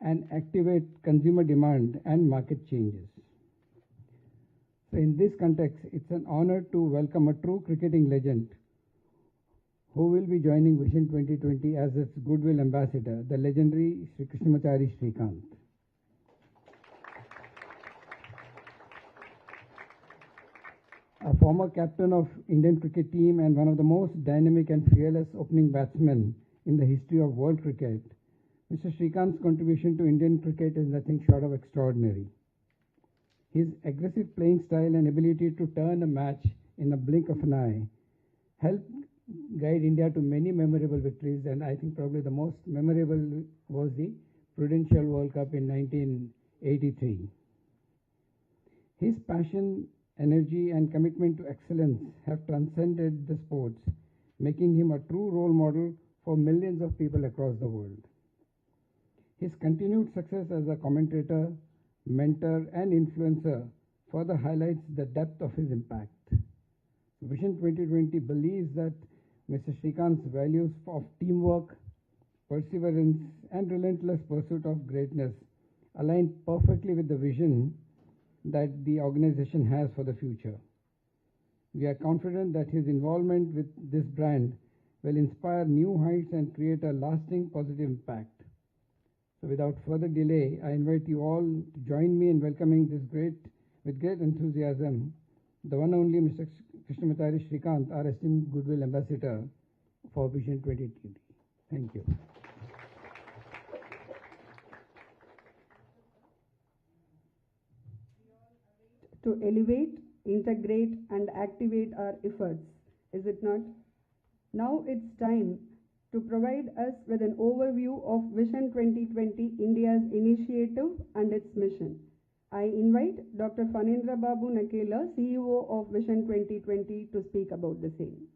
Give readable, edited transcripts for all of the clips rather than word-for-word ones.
and activate consumer demand and market changes. So in this context, it's an honor to welcome a true cricketing legend who will be joining Vision 2020 as its goodwill ambassador, the legendary Sri Krishnamachari Srikanth. A former captain of Indian cricket team and one of the most dynamic and fearless opening batsmen in the history of world cricket, Mr. Srikanth's contribution to Indian cricket is nothing short of extraordinary. His aggressive playing style and ability to turn a match in a blink of an eye helped guide India to many memorable victories, and I think probably the most memorable was the Prudential World Cup in 1983. His passion, energy and commitment to excellence have transcended the sports, making him a true role model for millions of people across the world. His continued success as a commentator, mentor and influencer further highlights the depth of his impact. Vision 2020 believes that Mr. Srikanth's values of teamwork, perseverance and relentless pursuit of greatness align perfectly with the vision that the organization has for the future. We are confident that his involvement with this brand will inspire new heights and create a lasting positive impact. So without further delay, I invite you all to join me in welcoming with great enthusiasm, the one and only Mr. Krishnamachari Srikanth, our esteemed goodwill ambassador for Vision 2020. Thank you. To elevate, integrate and activate our efforts, is it not? Now it's time to provide us with an overview of Vision 2020, India's initiative and its mission. I invite Dr. Phanindra Babu Nakela, CEO of Vision 2020, to speak about the same.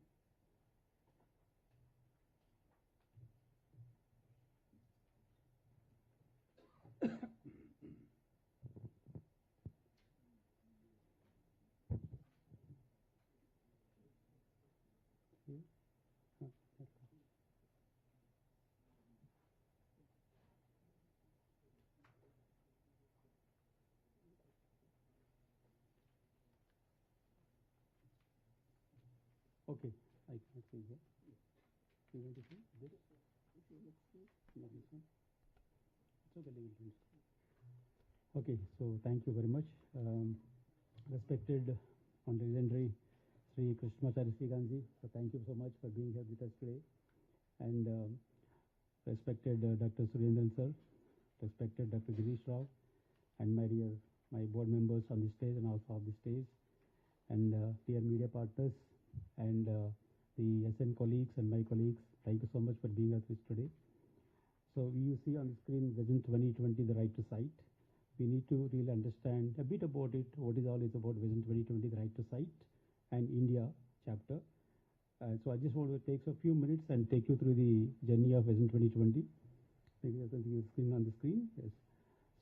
Okay, I can see here. You want to see this? No, this one. It's okay. Okay, so thank you very much. Respected on the legendary Sri Krishnamachari Srikanth, so thank you so much for being here with us today. And respected Dr. Surendran sir, respected Dr. Girish Rao, and my board members on the stage and also off the stage, and dear media partners, and the SN colleagues and my colleagues, thank you so much for being with us today. So you see on the screen Vision 2020, the right to sight. We need to really understand a bit about it, what is all is about Vision 2020, the right to sight, and India chapter. So I just want to take a few minutes and take you through the journey of Vision 2020. Maybe I can see your screen on the screen. Yes.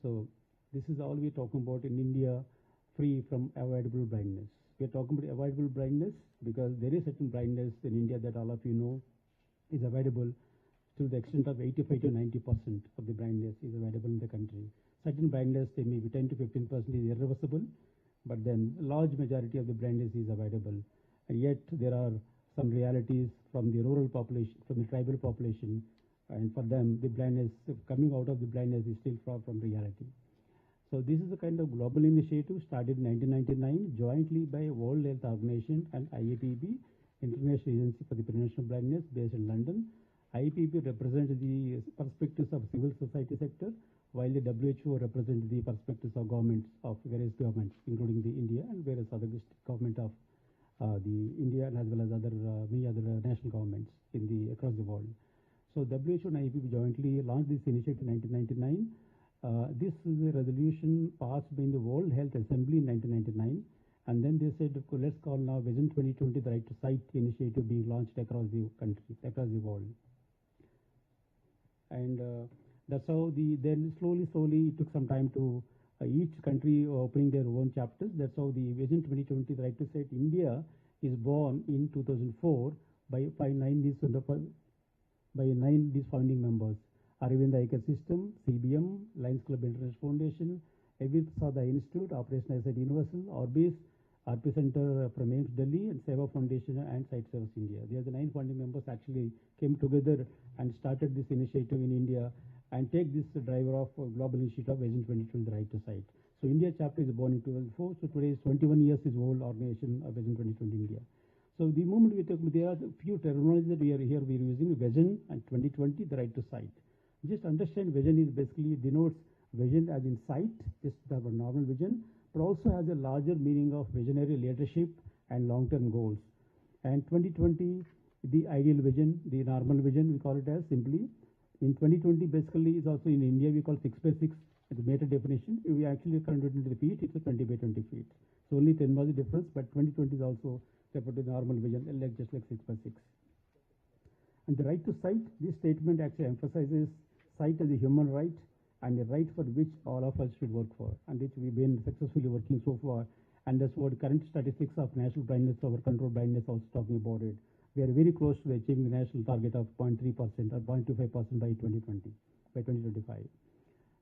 So this is all we're talking about in India, free from avoidable blindness. We are talking about avoidable blindness because there is certain blindness in India that all of you know is avoidable to the extent of 85 to 90% of the blindness is avoidable in the country. Certain blindness, they may be 10 to 15% is irreversible, but then large majority of the blindness is avoidable. And yet there are some realities from the rural population, from the tribal population, and for them the blindness, coming out of the blindness is still far from reality. So this is a kind of global initiative started in 1999 jointly by World Health Organization and IAPB, International Agency for the Prevention of Blindness, based in London. IAPB represents the perspectives of civil society sector, while the WHO represents the perspectives of governments, of various governments, including the India and various other government of the India, and as well as many other national governments across the world. So WHO and IAPB jointly launched this initiative in 1999. This is a resolution passed by the World Health Assembly in 1999, and then they said, let's call now Vision 2020 the Right to Sight initiative being launched across the country, across the world. And that's how then slowly it took some time to each country opening their own chapters. That's how the Vision 2020 the Right to Sight India is born in 2004 by nine these founding members. Aravind Eye Care System, CBM, Lions Club International Foundation, Avid Sada Institute, Operation Eyesight Universal, Orbis, RP Center from AIMS Delhi, and Seva Foundation and Sight Service India. These are the 9 founding members actually came together and started this initiative in India and take this driver of Global Initiative of Vision 2020, the right to sight. So India chapter is born in 2004, so today is 21 years is old organization of Vision 2020 India. So the moment we talk, there are a few terminologies that we are using, vision and 2020, the right to sight. Just understand vision is basically denotes vision as in sight, just our normal vision, but also has a larger meaning of visionary leadership and long-term goals. And 2020, the ideal vision, the normal vision, we call it as simply. In 2020, basically, is also in India, we call 6 by 6 as a meter definition. If we actually convert it into the feet, it's a 20 by 20 feet. So only 10 was the difference, but 2020 is also referred to the normal vision, like just like 6 by 6. And the right to sight, this statement actually emphasizes sight as a human right and a right for which all of us should work for, and which we've been successfully working so far. And that's what current statistics of national blindness, our control blindness, also talking about it. We are very close to achieving the national target of 0.3% or 0.25% by 2020, by 2025.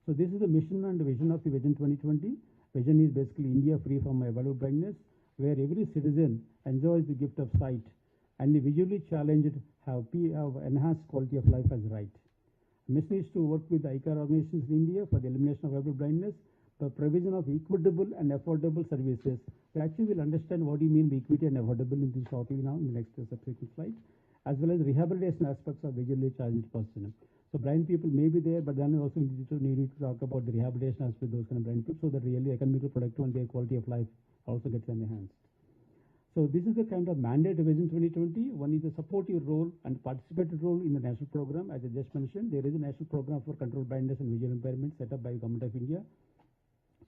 So this is the mission and the vision of the Vision 2020. Vision is basically India free from avoidable blindness, where every citizen enjoys the gift of sight, and the visually challenged have enhanced quality of life as right. Mission is to work with eye care organizations in India for the elimination of avoidable blindness, the provision of equitable and affordable services. We actually will understand what you mean by equity and affordable in this shortly now in the next subsequent slide, as well as rehabilitation aspects of visually challenged person. So blind people may be there, but then we also need to talk about the rehabilitation aspect of those kind of blind people, so that really economically productive and their quality of life also gets enhanced. So this is the kind of mandate of Vision 2020. One is a supportive role and participative role in the national program. As I just mentioned, there is a national program for control blindness and visual impairment set up by the Government of India.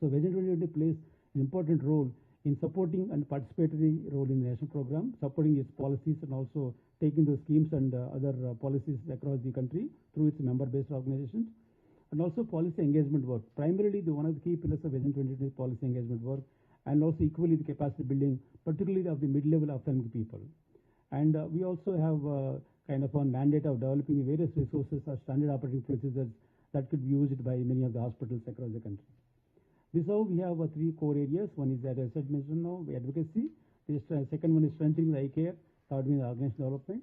So Vision 2020 plays an important role in supporting and participatory role in the national program, supporting its policies and also taking those schemes and other policies across the country through its member-based organizations, and also policy engagement work. Primarily, one of the key pillars of Vision 2020 is policy engagement work, and also equally the capacity building, particularly of the mid-level ophthalmic people. And we also have kind of a mandate of developing various resources or standard operating procedures that could be used by many of the hospitals across the country. This is how we have 3 core areas. One is, as I said, mentioned now, advocacy. The second one is strengthening the eye care. Third one is organizational development.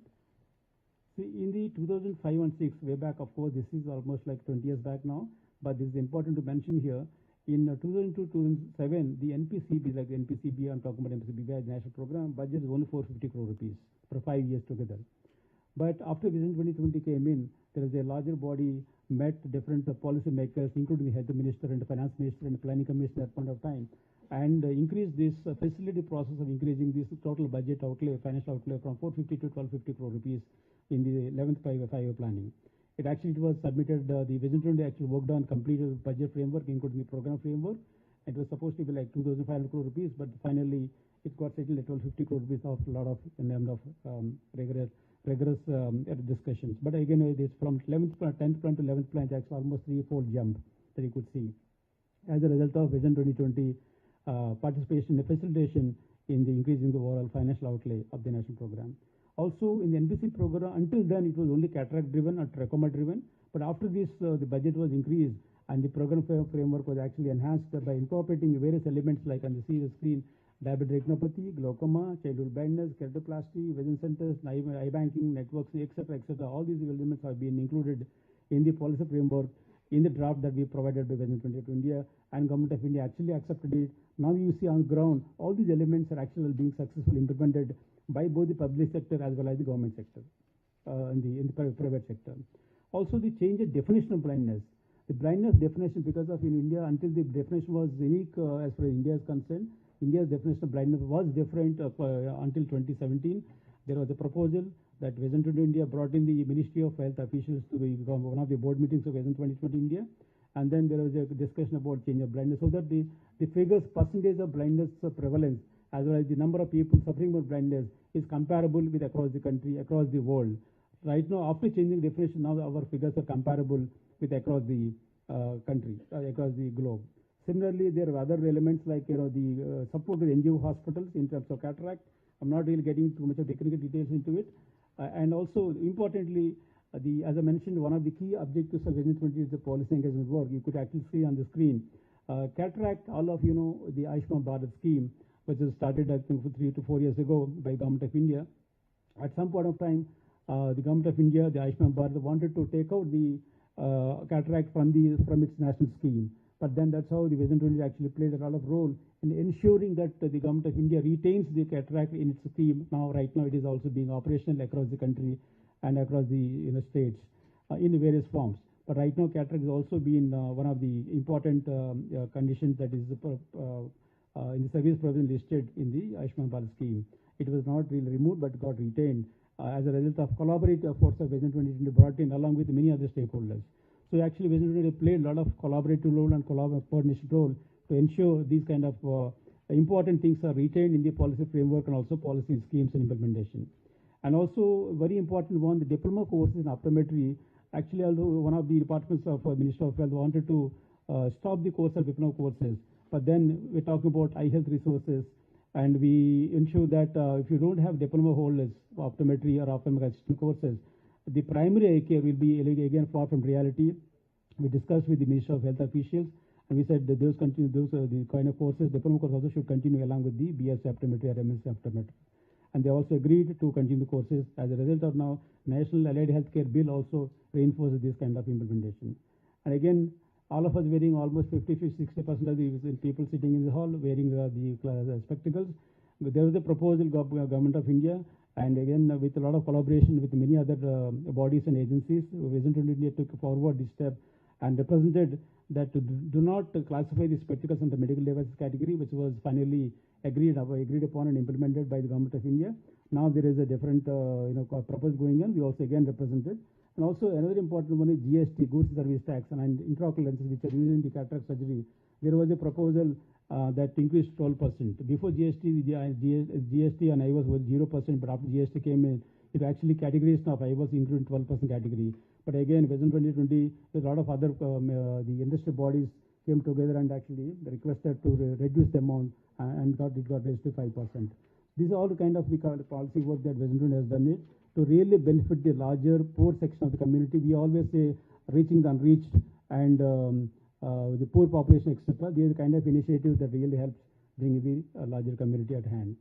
See, in the 2005 and 6, way back, of course, this is almost like 20 years back now, but this is important to mention here. In 2002-2007, the NPCB, like the NPCB, I'm talking about NPCB as national program, budget is only 450 crore rupees for 5 years together. But after Vision 2020 came in, there is a larger body, met different policy makers, including the health minister and the finance minister and the planning commission at that point of time, and increased this facility process of increasing this total budget outlay, financial outlay from 450 to 1250 crore rupees in the 11th five-year planning. It was submitted, the Vision 2020 actually worked on completed budget framework, including the program framework. It was supposed to be like 2,500 crore rupees, but finally it got settled at 1,250 crore rupees of a lot of rigorous discussions. But again, it is from 10th plan to 11th plan, that's almost 3-4 jump that you could see. As a result of Vision 2020 participation and facilitation in the increasing the overall financial outlay of the national program. Also, in the NBC program, until then it was only cataract driven or trachoma driven. But after this, the budget was increased and the program framework was actually enhanced by incorporating various elements like on the screen, diabetic retinopathy, glaucoma, childhood blindness, keratoplasty, vision centers, eye banking, networks, etc., etc. All these elements have been included in the policy framework in the draft that we provided by Vision 2020 to India, and Government of India actually accepted it. Now you see on the ground, all these elements are actually being successfully implemented by both the public sector as well as the government sector, in the private sector. Also, the change in definition of blindness. The blindness definition, because of in India, until the definition was unique as far as India is concerned, India's definition of blindness was different until 2017. There was a proposal that Vision 2020 India brought in the Ministry of Health officials to one of the board meetings of Vision 2020 India, and then there was a discussion about change of blindness, so that the figures, percentage of blindness prevalence, as well as the number of people suffering from blindness is comparable with across the country, across the world. Right now, after changing definition, now our figures are comparable with across the country, across the globe. Similarly, there are other elements like the support to the NGO hospitals in terms of cataract. I'm not really getting too much of technical details into it. And also, importantly, as I mentioned, one of the key objectives of Vision 20 is the policy engagement work. You could actually see on the screen. Cataract, all of you know the Ayushman Bharat scheme, which was started I think 3 to 4 years ago by Government of India. At some point of time, the Government of India, the Ayushman Bharat, wanted to take out the cataract from its national scheme. But then that's how the Vision 20 actually played a lot of role in ensuring that the Government of India retains the cataract in its scheme. Right now, it is also being operational across the country and across the states in various forms. But right now, cataract has also been one of the important conditions that is in the service provision listed in the Ayushman Bharat scheme. It was not really removed, but got retained as a result of collaborative efforts of Vision 2020 brought in along with many other stakeholders. So actually, Vision 2020 played a lot of collaborative role and coordination role to ensure these kind of important things are retained in the policy framework and also policy schemes and implementation. And also, very important one, the diploma courses in optometry. Actually, although one of the departments of Ministry of Health wanted to stop the course of diploma courses, but then we're talking about eye health resources, and we ensure that if you don't have diploma holders of optometry or ophthalmic assistant courses, the primary eye care will be again far from reality. We discussed with the Ministry of Health officials, and we said that the kind of courses, diploma courses also should continue along with the BS optometry or MSc optometry. And they also agreed to continue the courses. As a result of now, National Allied Healthcare Bill also reinforces this kind of implementation. And again, all of us wearing almost 50-60% of the people sitting in the hall wearing the spectacles. But there was a proposal Government of India, and again with a lot of collaboration with many other bodies and agencies, Vision 20 took forward this step and represented that do not classify the spectacles in the medical devices category, which was finally agreed upon and implemented by the Government of India. Now there is a different proposal going on. We also again represented. And also another important one is GST, Goods Service Tax, and intraocular lenses which are used in the cataract surgery. There was a proposal that increased 12%. Before GST, GST on IVAS was 0%, but after GST came in, it actually categorized of IVAS including 12% category. But again, Vision 2020, with a lot of other the industry bodies came together and actually requested to reduce the amount and it got raised to 5%. These are all the kind of policy work that Vision 20 has done it to really benefit the larger poor section of the community. We always say reaching the unreached and the poor population, etc. These are the kind of initiatives that really helps bring the larger community at hand.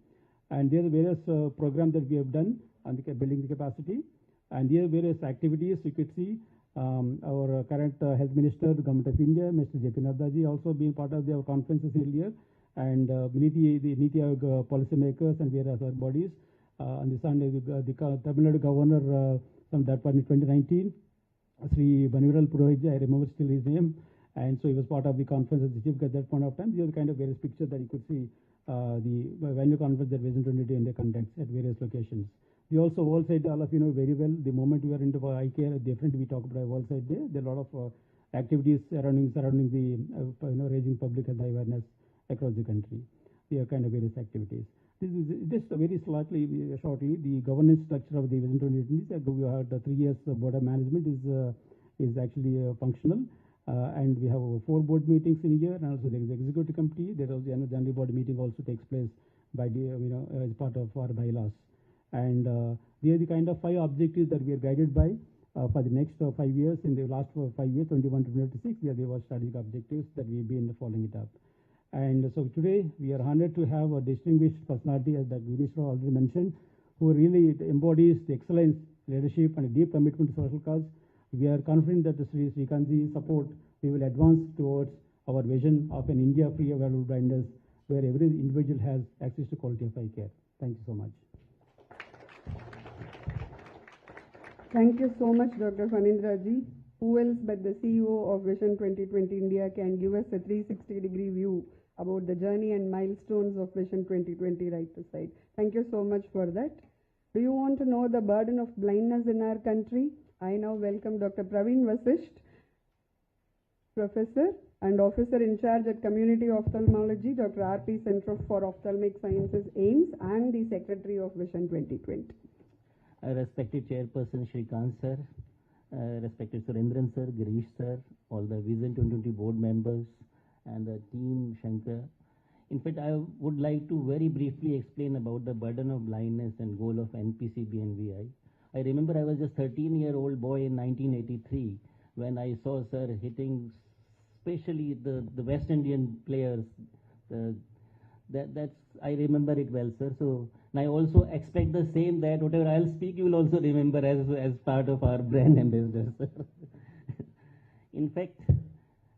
And there are various programs that we have done on the building the capacity. And there are various activities. You could see our current Health Minister, the Government of India, Mr. J.P. Nadda ji, also being part of their conferences earlier, and the Niti Aayog policymakers and various other bodies. On the Sunday, the Tamil Nadu Governor from that point in 2019, Sri Banivaral Purohit, I remember still his name, and so he was part of the conference as the chief at that point of time. These are the kind of various pictures that you could see the value conference that Vision 20 India conducts at various locations. We also World Side, all of you know very well, the moment we are into eye care, definitely we talk about World Side Day. There are a lot of activities surrounding the raising public health awareness across the country. There are kind of various activities. This is just very shortly the governance structure of the Vision 2020. We had 3 years board of management is actually functional, and we have 4 board meetings in a year, and also there is the executive committee. There is the general board meeting also takes place by the as part of our bylaws. And they are the kind of 5 objectives that we are guided by for the next 5 years. In the last 5 years, 21 to 26, there were strategic objectives that we've been following it up. And so today we are honored to have a distinguished personality, as the Minister already mentioned, who really embodies the excellence, leadership, and a deep commitment to social cause. We are confident that the Sri Srikanth's support, we will advance towards our vision of an India free of valuable blindness, where every individual has access to quality of eye care. Thank you so much. Thank you so much, Dr. Phanindra-ji. Who else but the CEO of Vision 2020 India can give us a 360-degree view about the journey and milestones of Vision 2020 right to sight. Thank you so much for that. Do you want to know the burden of blindness in our country? I now welcome Dr. Praveen Vasisht, Professor and Officer in charge at Community Ophthalmology, Dr. R.P. Center for Ophthalmic Sciences, AIMS, and the Secretary of Vision 2020. Respected Chairperson Shrikant sir, respected Surendran sir, Girish sir, all the Vision 2020 board members and the team Shankar. In fact, I would like to very briefly explain about the burden of blindness and goal of NPCB and VI. I remember I was just 13-year-old boy in 1983 when I saw sir hitting, especially the West Indian players. That's I remember it well, sir. So and I also expect the same, that whatever I'll speak, you will also remember as part of our brand ambassador, sir. In fact,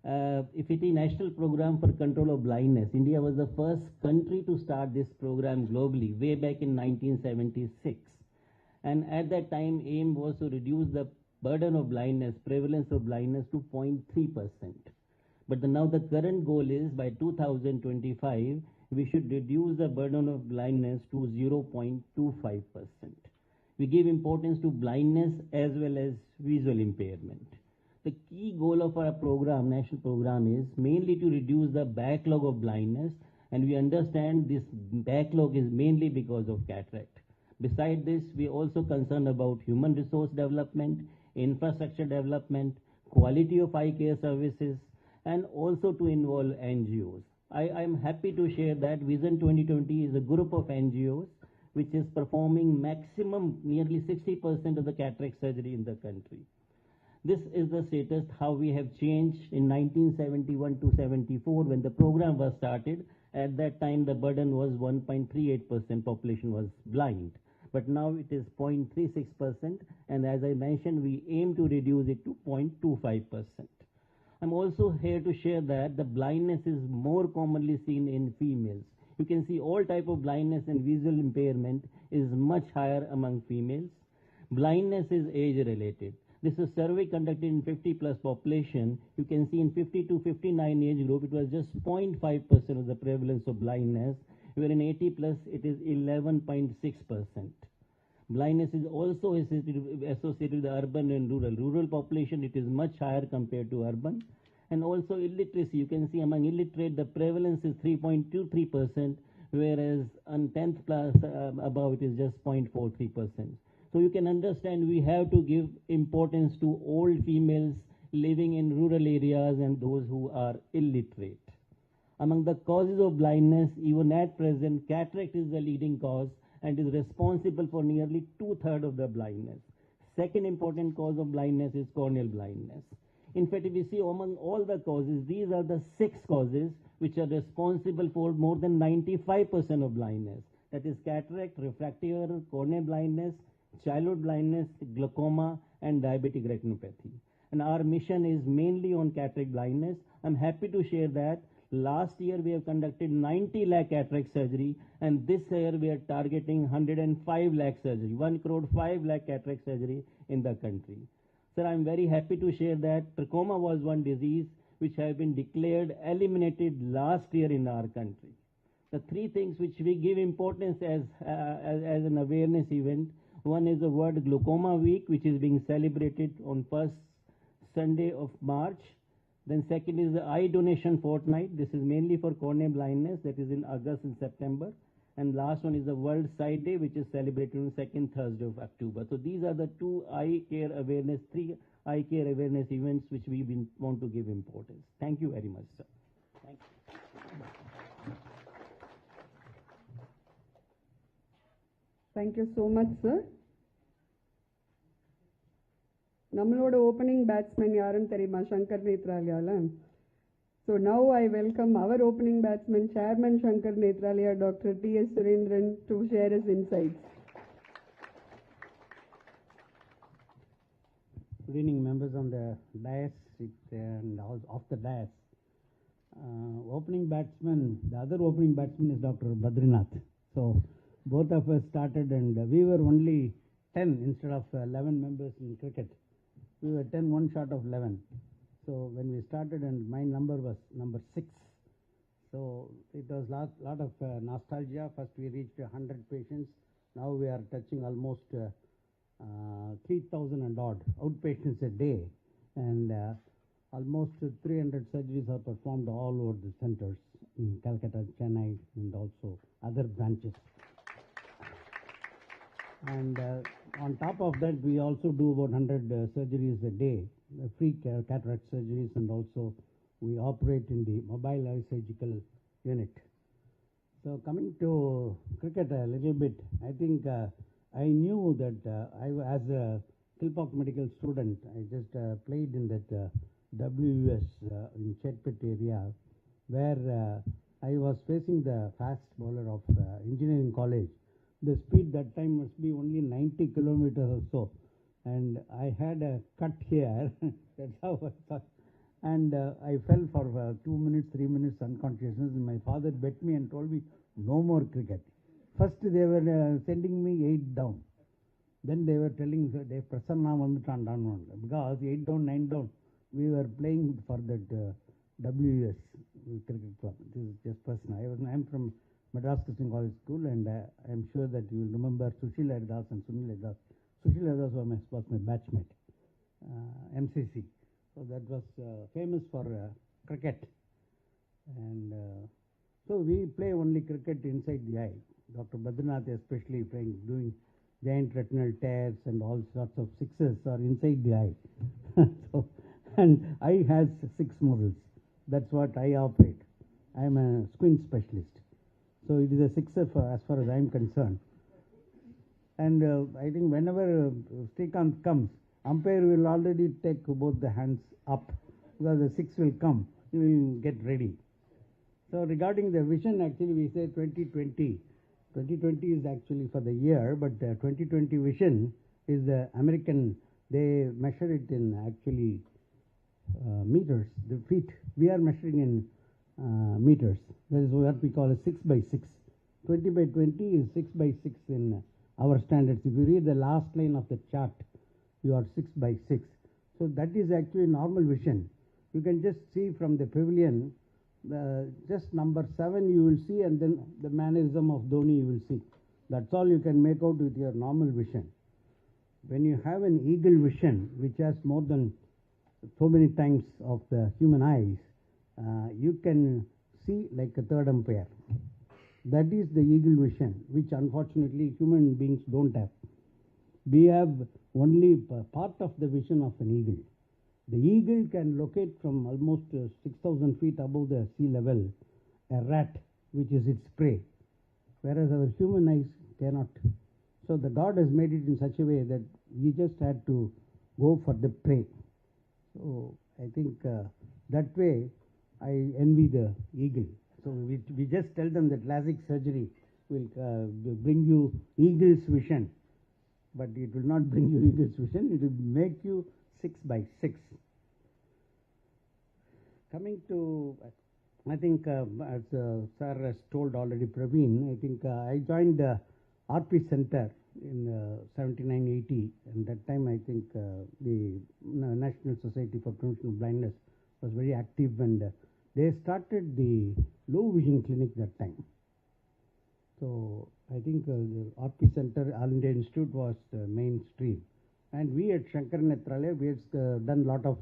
IFITI National Program for Control of Blindness, India was the first country to start this program globally way back in 1976. And at that time, aim was to reduce the burden of blindness, prevalence of blindness to 0.3%. But now the current goal is by 2025, we should reduce the burden of blindness to 0.25%. We give importance to blindness as well as visual impairment. The key goal of our program, national program, is mainly to reduce the backlog of blindness, and we understand this backlog is mainly because of cataract. Besides this, we are also concerned about human resource development, infrastructure development, quality of eye care services, and also to involve NGOs. I am happy to share that Vision 2020 is a group of NGOs which is performing maximum nearly 60% of the cataract surgery in the country. This is the status how we have changed in 1971 to 74 when the program was started. At that time the burden was 1.38% population was blind, but now it is 0.36%, and as I mentioned, we aim to reduce it to 0.25%. I'm also here to share that the blindness is more commonly seen in females. You can see all type of blindness and visual impairment is much higher among females. Blindness is age related. This is a survey conducted in 50 plus population. You can see in 50 to 59 age group, it was just 0.5% of the prevalence of blindness, where in 80 plus it is 11.6%. Blindness is also associated with urban and rural. Rural population, it is much higher compared to urban. And also illiteracy, you can see among illiterate, the prevalence is 3.23%, whereas on 10th class above it is just 0.43%. So you can understand we have to give importance to old females living in rural areas and those who are illiterate. Among the causes of blindness, even at present, cataract is the leading cause and is responsible for nearly 2/3 of the blindness. Second important cause of blindness is corneal blindness. In fact, if we see among all the causes, these are the 6 causes which are responsible for more than 95% of blindness. That is cataract, refractive error, corneal blindness, childhood blindness, glaucoma, and diabetic retinopathy. And our mission is mainly on cataract blindness. I'm happy to share that last year we have conducted 90 lakh cataract surgery, and this year we are targeting 105 lakh surgery, 1 crore 5 lakh cataract surgery in the country. Sir, I'm very happy to share that trachoma was one disease which have been declared eliminated last year in our country. The 3 things which we give importance as an awareness event. One is the World Glaucoma Week, which is being celebrated on first Sunday of March. Then second is the Eye Donation Fortnight. This is mainly for corneal blindness, that is in August and September. And last one is the World Sight Day, which is celebrated on second Thursday of October. So these are the 3 eye care awareness events which we want to give importance. Thank you very much, sir. Thank you. Thank you so much, sir. நம்மளோட opening batsman யாருன்னு தெரியுமா? Shankara Nethralaya. So now I welcome our opening batsman, Chairman Shankara Nethralaya, Dr. T.S. Surendran, to share his insights. Good evening, members on the dais and off the dais. Opening batsman, the other opening batsman is Dr. Badrinath. So both of us started, and we were only 10 instead of 11 members in cricket. We were 10, one short of 11. So when we started, and my number was number 6. So it was lot of nostalgia. First we reached 100 patients. Now we are touching almost 3,000 and odd outpatients a day, and almost 300 surgeries are performed all over the centers in Calcutta, Chennai, and also other branches. And on top of that, we also do about 100 surgeries a day, free cataract surgeries, and also we operate in the mobile eye surgical unit. So coming to cricket a little bit, I think I knew that as a Kilpauk medical student, I just played in that WUS in Chetpet area, where I was facing the fast bowler of engineering college. The speed that time must be only 90 kilometers or so, and I had a cut here. That's how I thought. And I fell for 2 minutes, 3 minutes unconsciousness. My father bet me and told me, no more cricket. First they were sending me 8 down. Then they were telling, they Prasanna vandutan down, because 8 down, 9 down, we were playing for that WUS cricket club. This is just personal. I'm from Madras Christian College School, and I'm sure that you will remember Sushil Haridas and Sunil Haridas. Sushil Haridas was my batchmate, MCC. So that was famous for cricket. And so we play only cricket inside the eye. Dr. Badrinath especially doing giant retinal tears and all sorts of sixes are inside the eye. So, and eye has 6 muscles. That's what I operate. I am a squint specialist. So it is a sixer as far as I am concerned. And I think whenever Srikanth comes, umpire will already take both the hands up, because the 6 will come. He will get ready. So regarding the vision, actually we say 2020. 2020 is actually for the year, but 2020 vision is the American. They measure it in actually meters, the feet. We are measuring in meters. That is what we call a 6 by 6. 20 by 20 is 6 by 6 in our standards. If you read the last line of the chart, you are 6 by 6. So that is actually normal vision. You can just see from the pavilion, just number 7 you will see, and then the mannerism of Dhoni you will see. That's all you can make out with your normal vision. When you have an eagle vision, which has more than so many times of the human eyes, you can see like a third umpire. That is the eagle vision, which unfortunately human beings don't have. We have only part of the vision of an eagle. The eagle can locate from almost 6,000 feet above the sea level a rat, which is its prey, whereas our human eyes cannot. So the God has made it in such a way that we just had to go for the prey. So I think that way I envy the eagle. So we just tell them that LASIK surgery will bring you eagle's vision, but it will not bring you eagle's vision. It will make you 6 by 6. Coming to, I think as Sir has told already, Praveen, I think I joined RP Center in 79-80, and that time I think the National Society for Prevention of Blindness was very active, and they started the low vision clinic that time. So I think the RP Center, All India Institute was mainstream. And we at Shankara Nethralaya, we have done a lot of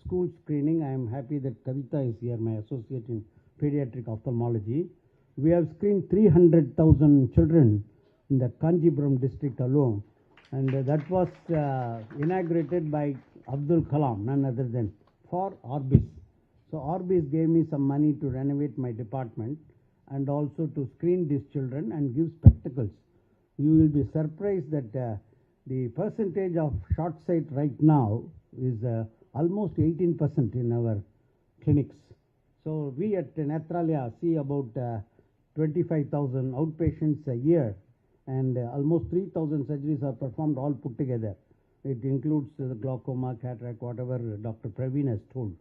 school screening. I am happy that Kavita is here, my associate in pediatric ophthalmology. We have screened 300,000 children in the Kanjipuram district alone. And that was inaugurated by Abdul Kalam, none other than, for Orbis. So Orbis gave me some money to renovate my department and also to screen these children and give spectacles. You will be surprised that the percentage of short sight right now is almost 18% in our clinics. So we at Nethralaya see about 25,000 outpatients a year, and almost 3,000 surgeries are performed all put together. It includes the glaucoma, cataract, whatever Dr. Praveen has told.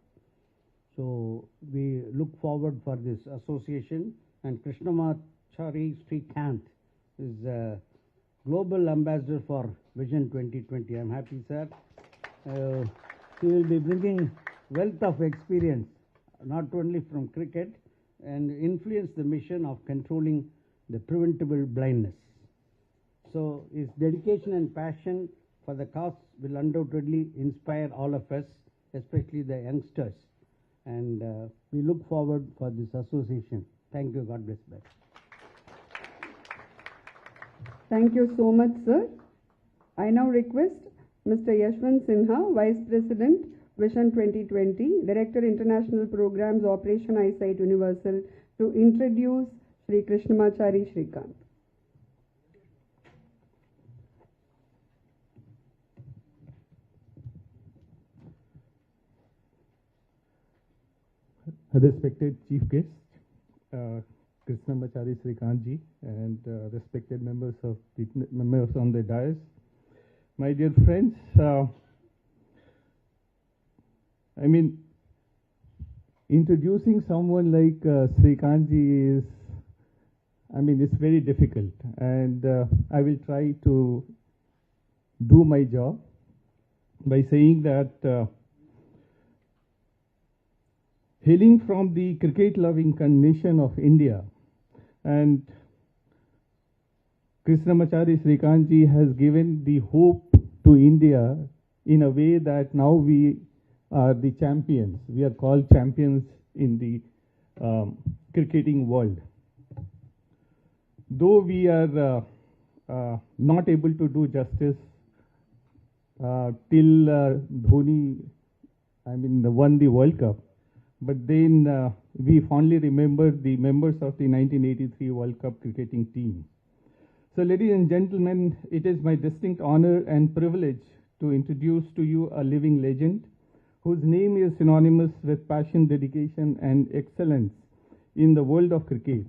So we look forward for this association, and Krishnamachari Srikanth is a global ambassador for Vision 2020. I'm happy, sir. He will be bringing wealth of experience, not only from cricket, and influence the mission of controlling the preventable blindness. So his dedication and passion for the cause will undoubtedly inspire all of us, especially the youngsters. And we look forward for this association. Thank you. God bless. Bye. Thank you so much, sir. I now request Mr. Yashwant Sinha, Vice President, Vision 2020, Director, International Programs, Operation Eyesight Universal, to introduce Sri Krishnamachari Srikanth. respected chief guest, Krishnamachari Srikantji, and respected members on the dais, my dear friends. Introducing someone like Srikantji is, it's very difficult, and I will try to do my job by saying that hailing from the cricket-loving nation of India, and Krishnamachari Srikantji has given the hope to India in a way that now we are the champions. We are called champions in the cricketing world. Though we are not able to do justice till Dhoni, won the World Cup, but then we fondly remember the members of the 1983 World Cup cricketing team. So, ladies and gentlemen, it is my distinct honor and privilege to introduce to you a living legend whose name is synonymous with passion, dedication, and excellence in the world of cricket.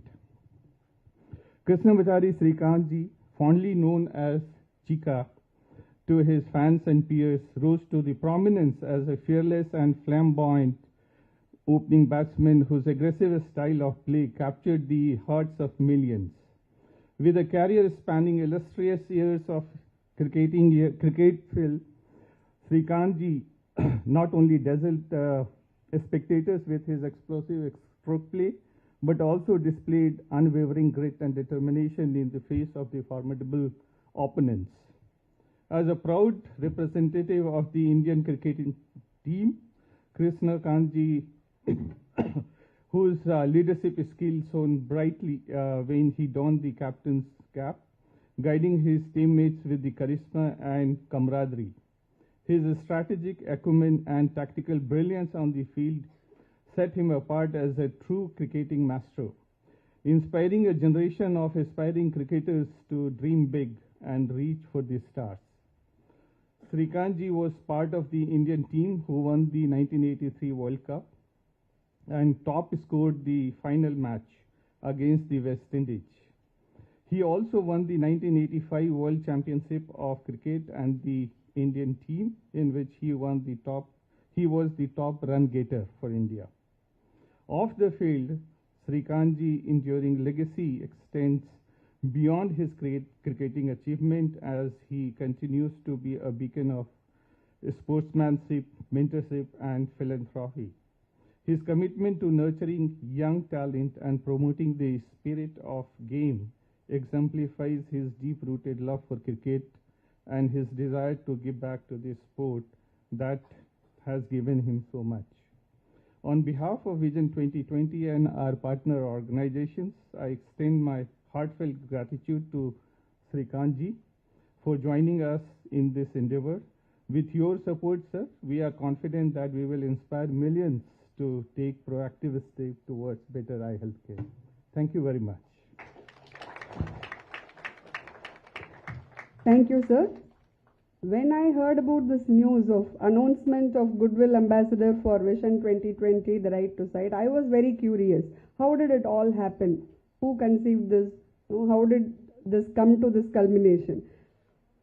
Krishnamachari Srikantji, fondly known as Chika to his fans and peers, rose to the prominence as a fearless and flamboyant opening batsman whose aggressive style of play captured the hearts of millions. With a career spanning illustrious years of cricket field, Srikantji not only dazzled spectators with his explosive stroke play, but also displayed unwavering grit and determination in the face of the formidable opponents. As a proud representative of the Indian cricketing team, Krishnamachari, whose leadership skills shone brightly when he donned the captain's cap, guiding his teammates with the charisma and camaraderie. His strategic acumen and tactical brilliance on the field set him apart as a true cricketing master, inspiring a generation of aspiring cricketers to dream big and reach for the stars. Srikantji was part of the Indian team who won the 1983 World Cup and top scored the final match against the West Indies. He also won the 1985 World Championship of Cricket and the Indian team, in which he was the top run getter for India. Off the field, Srikantji's enduring legacy extends beyond his cricketing achievement as he continues to be a beacon of sportsmanship, mentorship, and philanthropy. His commitment to nurturing young talent and promoting the spirit of game exemplifies his deep-rooted love for cricket and his desire to give back to the sport that has given him so much. On behalf of Vision 2020 and our partner organizations, I extend my heartfelt gratitude to Srikantji for joining us in this endeavor. With your support, sir, we are confident that we will inspire millions to take proactive steps towards better eye health care. Thank you very much. Thank you, sir. When I heard about this news of announcement of Goodwill Ambassador for Vision 2020, the Right to Sight, I was very curious. How did it all happen? Who conceived this? How did this come to this culmination?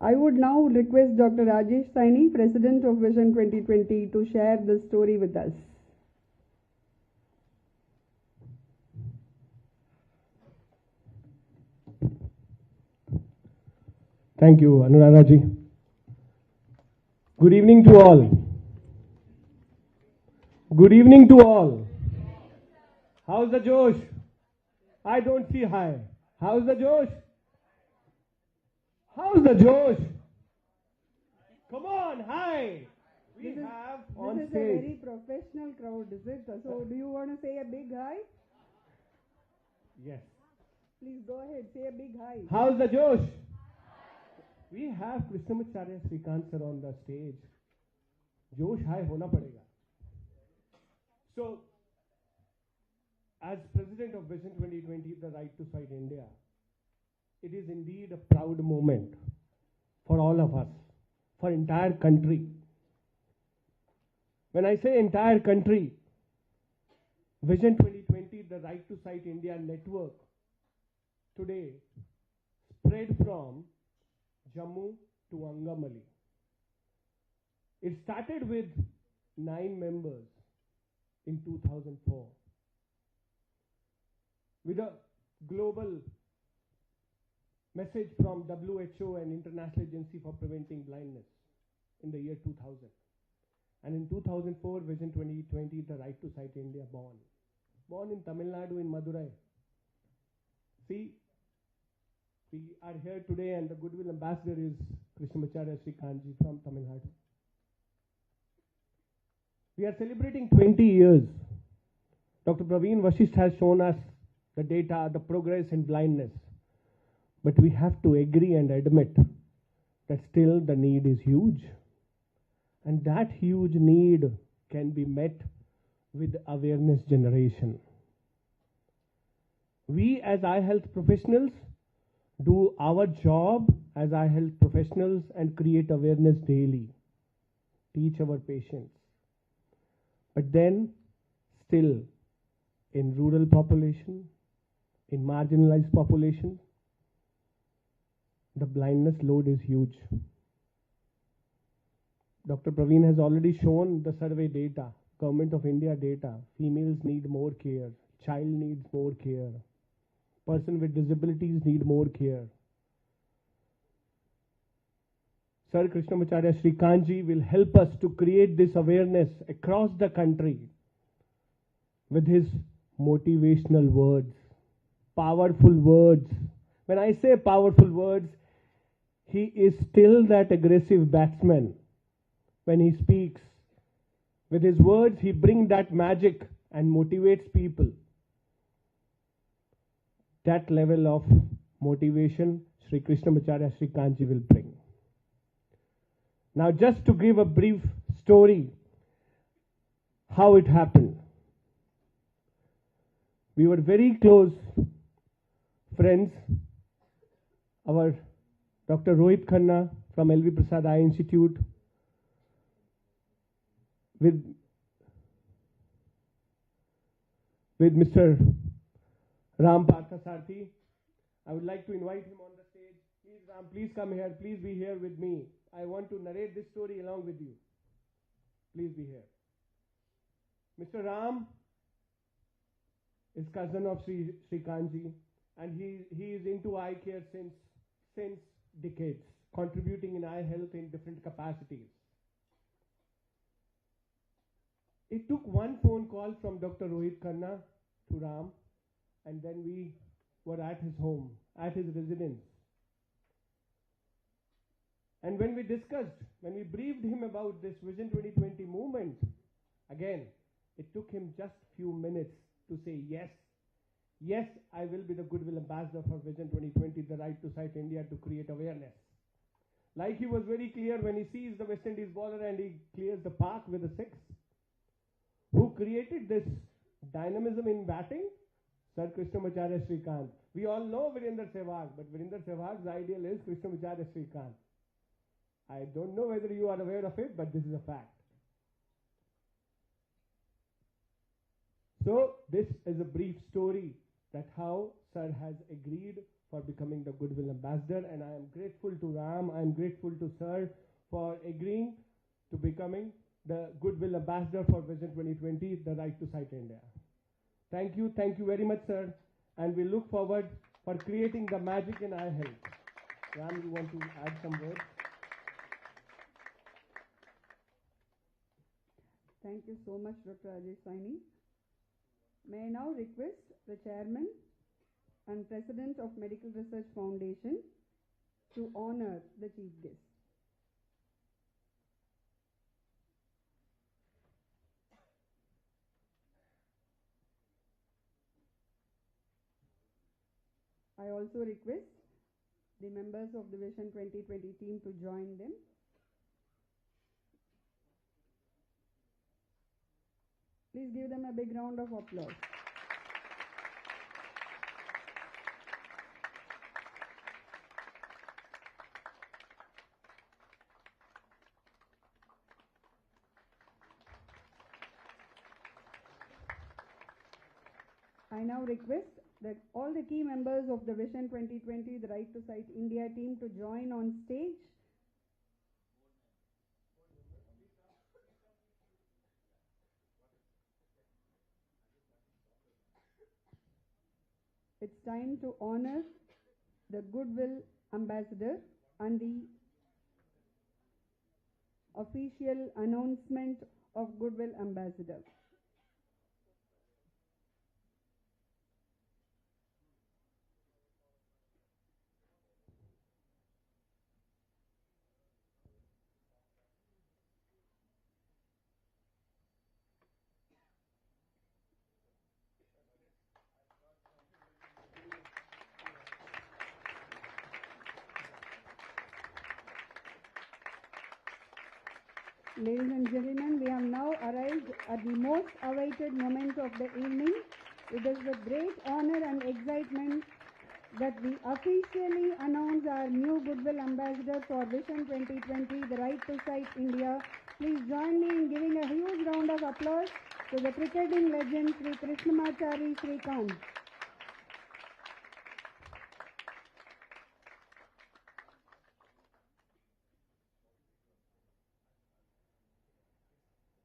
I would now request Dr. Rajesh Saini, President of Vision 2020, to share this story with us. Thank you, Anuradhaji. Good evening to all. Good evening to all. How's the Josh? I don't see high. How's the Josh? How's the Josh? Come on, hi. We have on stage. This is a very professional crowd, is it? So do you want to say a big hi? Yes. Please go ahead, say a big hi. How's the Josh? We have Krishnamachari Srikant sir on the stage. Josh high hona padega. So, as President of Vision 2020, the Right to Sight India, it is indeed a proud moment for all of us, for entire country. When I say entire country, Vision 2020, the Right to Sight India network, today spread from Jammu to Angamali. It started with 9 members in 2004 with a global message from WHO and International Agency for Preventing Blindness in the year 2000. And in 2004, Vision 2020, the Right to Sight India born in Tamil Nadu in Madurai. See, we are here today and the Goodwill Ambassador is Krishnamacharya Srikanji from Tamil Nadu. We are celebrating 20 years. Dr. Praveen Vashisht has shown us the data, the progress in blindness. But we have to agree and admit that still the need is huge. And that huge need can be met with awareness generation. We as eye health professionals do our job as eye health professionals and create awareness daily. Teach our patients. But then still in rural population, in marginalized population, the blindness load is huge. Dr. Praveen has already shown the survey data, Government of India data. Females need more care. Child needs more care. Person with disabilities need more care. Sir Krishnamacharya Srikanji will help us to create this awareness across the country with his motivational words, powerful words. When I say powerful words, he is still that aggressive batsman. When he speaks, with his words, he brings that magic and motivates people. That level of motivation, Sri Krishnamacharya Srikanji will bring. Now, just to give a brief story, how it happened. We were very close friends. Our Dr. Rohit Khanna from L.V. Prasad Eye Institute with Mr. Ram Parthasarthi. I would like to invite him on the stage. Please, Ram, please come here. Please be here with me. I want to narrate this story along with you. Please be here. Mr. Ram is cousin of Srikanji, and he is into eye care since decades, contributing in eye health in different capacities. It took one phone call from Dr. Rohit Khanna to Ram, and then we were at his home, at his residence. And when we discussed, when we briefed him about this Vision 2020 movement, again, it took him just few minutes to say yes. Yes, I will be the Goodwill Ambassador for Vision 2020, the Right to Sight India, to create awareness. Like he was very clear when he sees the West Indies bowler and he clears the park with a 6. Who created this dynamism in batting? Sir Krishnamacharya Srikant. We all know Virender Sehwag, but Virender Sehwag's ideal is Krishnamacharya Srikant. I don't know whether you are aware of it, but this is a fact. So this is a brief story that how Sir has agreed for becoming the Goodwill Ambassador, and I am grateful to Ram, I am grateful to Sir for agreeing to becoming the Goodwill Ambassador for Vision 2020, the Right to Sight India. Thank you very much, Sir, and we look forward for creating the magic in eye health. Ram, you want to add some words? Thank you so much, Dr. Ajay Saini. May I now request the Chairman and President of Medical Research Foundation to honor the Chief Guest. I also request the members of the Vision 2020 team to join them. Please give them a big round of applause. I now request that all the key members of the Vision 2020, the Right to Sight India team to join on stage. It's time to honor the Goodwill Ambassador and the official announcement of Goodwill Ambassador. Ladies and gentlemen, we have now arrived at the most awaited moment of the evening. It is with great honor and excitement that we officially announce our new Goodwill Ambassador for Vision 2020, the Right to Sight India. Please join me in giving a huge round of applause to the cricketing legend Sri Krishnamachari Srikanth.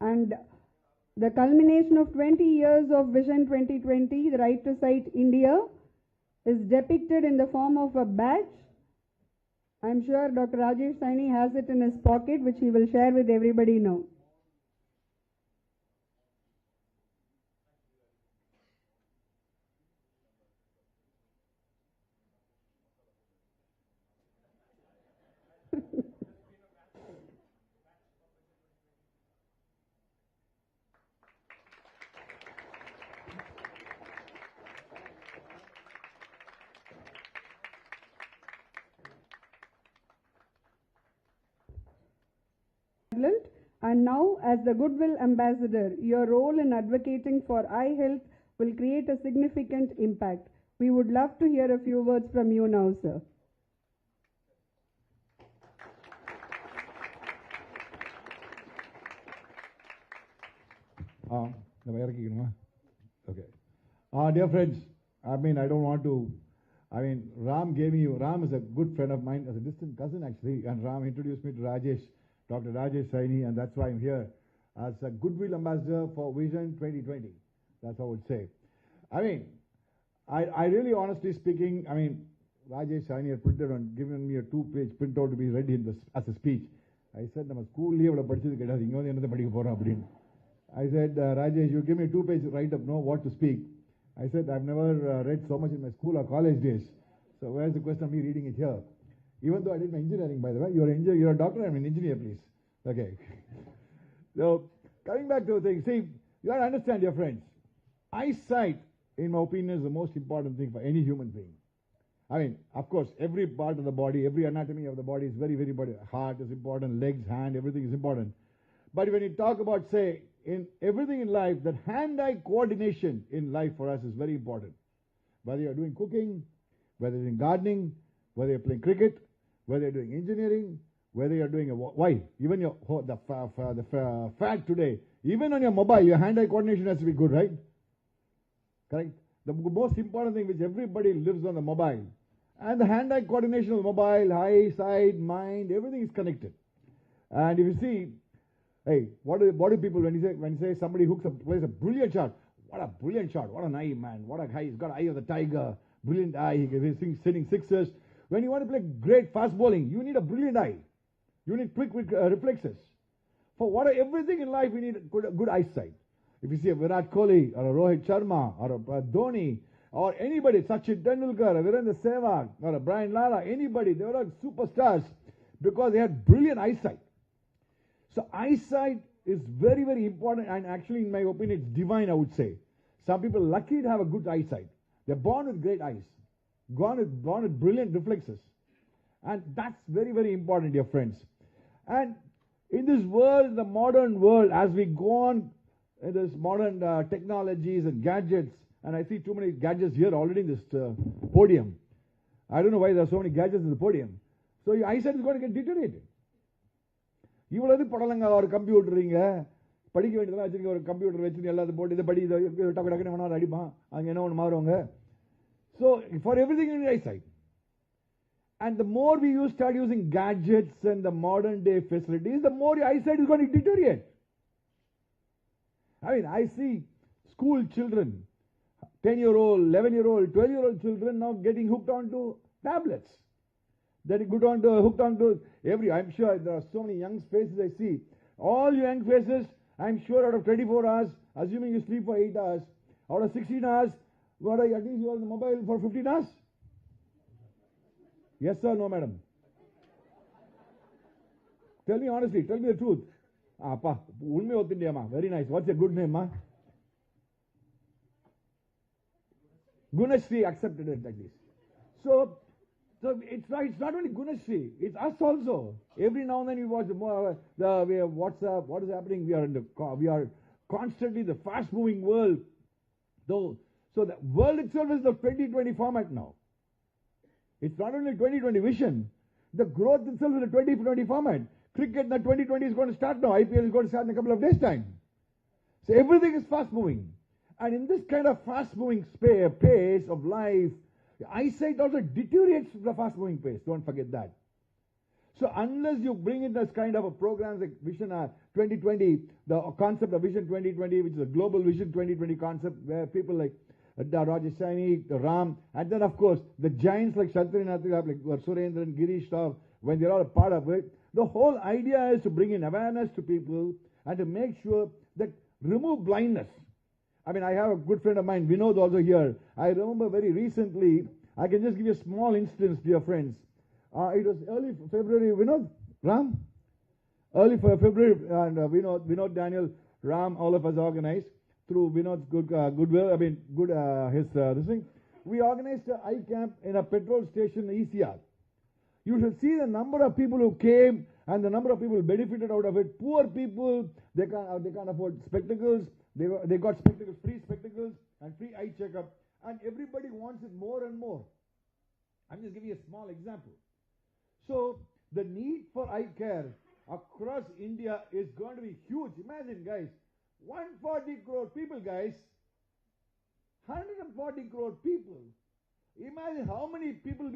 And the culmination of 20 years of Vision 2020, the Right to Sight India, is depicted in the form of a badge. I'm sure Dr. Rajesh Saini has it in his pocket, which he will share with everybody now. And now, as the Goodwill Ambassador, your role in advocating for eye health will create a significant impact. We would love to hear a few words from you now, sir. Okay. Dear friends, Ram is a good friend of mine, as a distant cousin actually, and Ram introduced me to Rajesh, Dr. Rajesh Saini, and that's why I'm here as a Goodwill Ambassador for Vision 2020. That's how I would say. I really, honestly speaking, Rajesh Saini had printed on, given me a 2-page printout to be read as a speech. I said, "Nama school liye avla padichadhu kedadu, inga vandu enna padikka poram appdinu." I said, "Rajesh, you give me a 2-page write-up, know what to speak." I said, "I've never read so much in my school or college days. So where's the question of me reading it here?" Even though I did my engineering, by the way. You're a doctor, I'm an engineer, please. Okay. So, coming back to the thing, see, you have to understand, dear friends, eyesight, in my opinion, is the most important thing for any human being. Of course, every part of the body, every anatomy of the body is very, very important. Heart is important, legs, hand, everything is important. But when you talk about, say, in everything in life, that hand-eye coordination in life for us is very important. Whether you're doing cooking, whether you're doing gardening, whether you're playing cricket, whether you're doing engineering, whether you're doing even the fact today, even on your mobile, your hand-eye coordination has to be good, right? Correct? The most important thing which everybody lives on the mobile, and the hand-eye coordination of the mobile, eyesight, mind, everything is connected. And if you see, hey, what do people, when you say somebody plays a brilliant shot, what a brilliant shot, what an eye, man, what a eye, he's got eye of the tiger, brilliant eye, he's hitting sixers. When you want to play great fast bowling, you need a brilliant eye. You need quick reflexes. For everything in life, we need good eyesight. If you see a Virat Kohli, or a Rohit Sharma, or a Dhoni, or anybody, Sachin Tendulkar, a Virendra Sehwag, or a Brian Lara, anybody, they were all superstars because they had brilliant eyesight. So eyesight is very, very important, and actually, in my opinion, it's divine, I would say. Some people are lucky to have a good eyesight. They're born with great eyes. Born with brilliant reflexes. And that's very, very important, dear friends. And in this world, the modern world, as we go on in this modern technologies and gadgets, and I see too many gadgets here already in this podium. I don't know why there are so many gadgets in the podium. So your eyesight is going to get deteriorated. இவ்வளவு படலங்க ஒரு கம்ப்யூட்டருங்க படிக்க வேண்டியதெல்லாம் வச்சுருக்க ஒரு computer வச்சு எல்லாத்தையும் போட்டு இதை படி இதை டக்கு டக்குன்னு வேணாலும் அடிப்பான் அங்கே என்ன ஒன்று மாறுவாங்க. So far everything in eyesight. And the more we start using gadgets and the modern day facilities, the more your eyesight is going to deteriorate. I mean, I see school children, 10-year-old, 11-year-old, 12-year-old children now getting hooked onto tablets. That hooked onto I'm sure there are so many young faces I see. All young faces, I'm sure out of 24 hours, assuming you sleep for 8 hours, out of 16 hours, at least you are on the mobile for 15 hours? Yes or no, madam? Tell me honestly, tell me the truth. Pa, unme othindiyama. Very nice. What's your good name, ma? Gunashri accepted it like this. So it's not only Gunashri, it's us also. Every now and then we watch we have WhatsApp, what is happening? We are constantly the fast moving world. So the world itself is the 2020 format now. It's not only 2020 vision, the growth itself is a 2020 format. Cricket in the 2020 is going to start now. IPL is going to start in a couple of days' time. So everything is fast moving. And in this kind of fast moving pace of life, eyesight also deteriorates with the fast moving pace. Don't forget that. So unless you bring in this kind of a programs like Vision 2020, the concept of Vision 2020, which is a global Vision 2020 concept, where people like Rajesh Saini, Ram, and then of course the giants like Shankara Nethralaya, like Surendran, Girish Rao, when they're all a part of it, the whole idea is to bring in awareness to people and to make sure that remove blindness. I mean, I have a good friend of mine, Vinod, also here. I remember very recently, I can just give you a small instance, dear friends. It was early February, Vinod, Ram? Early February, and Vinod, Daniel, Ram, all of us organized through Vinod's goodwill, this thing. We organized an eye camp in a petrol station in ECR. You should see the number of people who came and the number of people who benefited out of it. Poor people, they can't afford spectacles. They got spectacles, free spectacles and free eye checkup, and everybody wants it more and more. I'm just giving you a small example. So the need for eye care across India is going to be huge. Imagine, guys, 140 crore people, guys. 140 crore people. Imagine how many people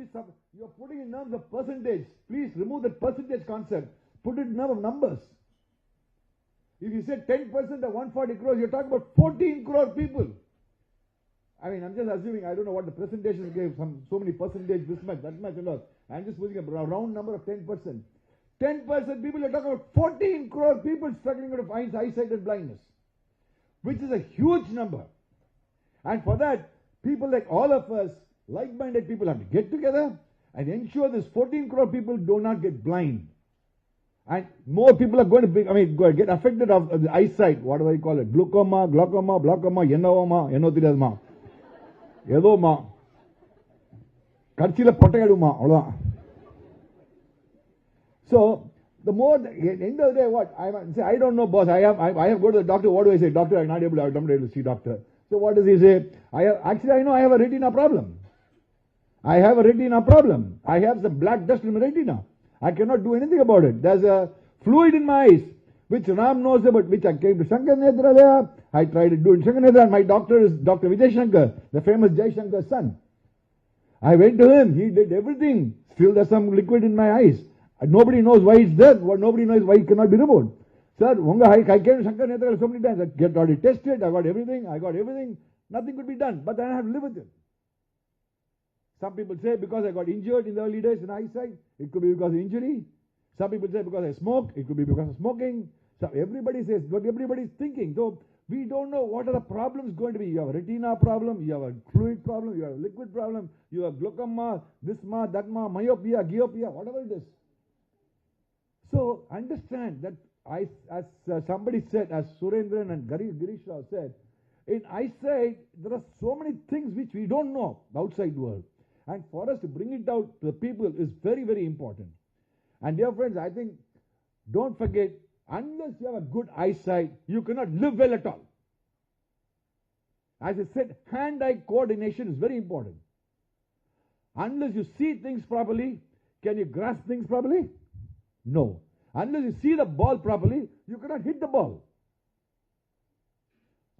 you're putting in terms of percentage. Please remove that percentage concept. Put it in terms of numbers. If you say 10% of 140 crores, you're talking about 14 crore people. I mean, I'm just assuming, I don't know what the presentations gave, so many percentage, this much, that much, and all. I'm just putting a round number of 10%. 10% people, you're talking about 14 crore people struggling with eyesight and blindness, which is a huge number. And for that, people like all of us, like-minded people, have to get together and ensure this 14 crore people do not get blind. And more people are going to get affected of the eyesight. What do I call it? Glaucoma, enoma, enothilasma. Edoma. Karchila potayaduma. So, the more, at the end of the day, what? I don't know, boss. I have go to the doctor. What do I say? Doctor, I'm not able to see doctor. So what does he say? I know I have a retina problem. I have some black dust in my retina. I cannot do anything about it. There's a fluid in my eyes, which Ram knows about, which I came to Shankara Nethralaya. I tried to do in Shankara Nethralaya. My doctor is Dr. Vijay Shankar, the famous Jai Shankar's son. I went to him. He did everything. Still there's some liquid in my eyes. Nobody knows why it's there. Nobody knows why it cannot be removed. Sir, I came to Shankara Nethralaya so many times. I got it tested. I got everything. Nothing could be done. But then I have to live with it. Some people say because I got injured in the early days in eyesight, it could be because of injury. Some people say because I smoke, it could be because of smoking. So everybody says what everybody is thinking. So we don't know what are the problems going to be. You have a retina problem, you have a fluid problem, you have a liquid problem, you have glaucoma, this that myopia, giopia, whatever it is. So understand that as somebody said, as Surendran and Girish Rao said, in eyesight there are so many things which we don't know the outside world. And for us to bring it out to the people is very, very important. And dear friends, I think, don't forget, unless you have a good eyesight, you cannot live well at all. As I said, hand-eye coordination is very important. Unless you see things properly, can you grasp things properly? No. Unless you see the ball properly, you cannot hit the ball.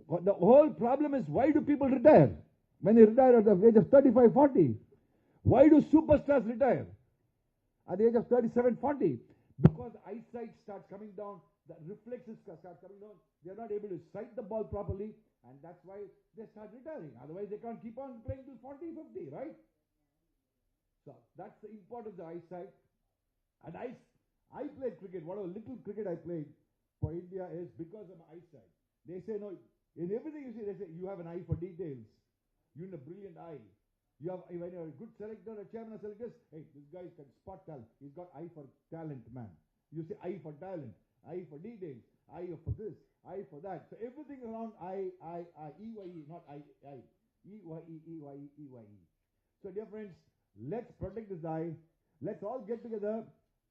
the whole problem is, why do people retire? When they retire at the age of 35, 40. Why do superstars retire at the age of 37, 40? Because eyesight starts coming down, the reflexes start coming down. They are not able to sight the ball properly, and that's why they start retiring. Otherwise, they can't keep on playing till 40, 50, right? So that's the importance of eyesight. And I played cricket. Whatever little cricket I played for India is because of my eyesight. They say, no, in everything you see, they say, you have an eye for details. You have a brilliant eye. You have, when you're a good selector, a chairman of selectors, hey, this guy can spot talent. He's got eye for talent, man. You say eye for talent, eye for details, eye for this, eye for that. So everything around eye, E-Y-E, not I, E-Y-E, E-Y-E, E-Y-E. So dear friends, let's protect this eye. Let's all get together,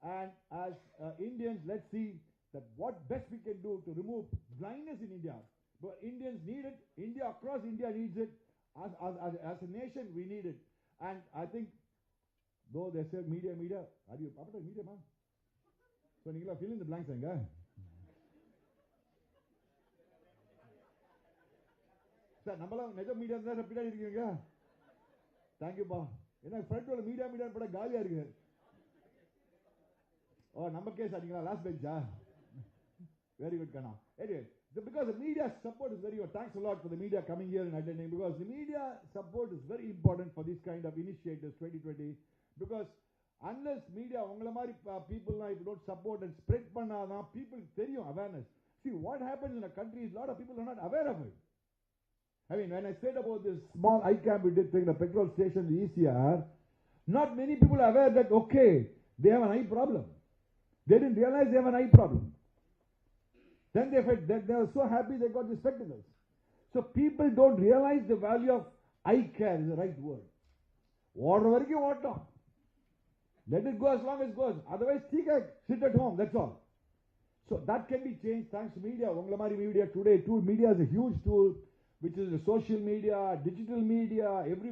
and as Indians, let's see that what best we can do to remove blindness in India. But Indians need it. India, across India needs it. As a nation, we need it. And I think, though they say media, are you part of media, man? So you fill in the blanks, guy. Sir, number media is thank you, pa. Front media put a gali. Oh, number case, last bench. Very good, Kana. Anyway, because the media support is very good. Thanks a lot for the media coming here and attending, because the media support is very important for this kind of initiatives 2020. Because unless media, people, if you don't support and spread people awareness. See, what happens in a country is a lot of people are not aware of it. I mean, when I said about this small eye camp we did in the petrol station, the ECR, not many people are aware that, okay, they have an eye problem. They didn't realize they have an eye problem. Then they were so happy they got the spectacles. So people don't realize the value of eye care is the right word. Whatever you want to. Let it go as long as it goes. Otherwise, sit at home, that's all. So that can be changed thanks to media. Wanglamari media today, too. Media is a huge tool, which is the social media, digital media, every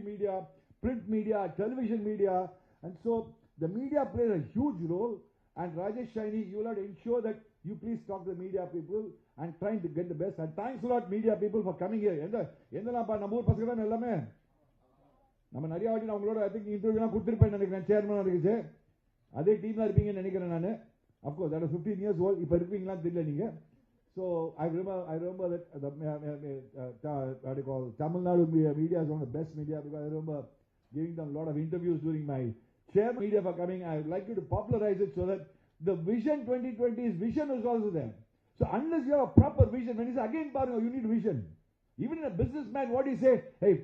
media, print media, television media. And so the media plays a huge role. And Rajesh Shaini, you will have to ensure that you please talk to the media people and trying to get the best. And thanks a lot, media people, for coming here. நம்ம நிறைய வாட்டி நான் உங்களோட I think இன்டர்வியூலாம் கொடுத்துருப்பேன் நினைக்கிறேன், chairman இருக்கு அதே டீம்ல இருப்பீங்கன்னு நினைக்கிறேன் நான். Of course that 15 years old. இப்போ இருப்பீங்களான்னு தெரியல நீங்க. So I remember that what you call Tamil Nadu media is one of the best media, because I remember giving them a lot of interviews during my chairman media for coming. I would like you to popularize it so that the vision 2020's vision is also there. So unless you have a proper vision, when you say again, you need vision. Even in a businessman, what do you say? Hey,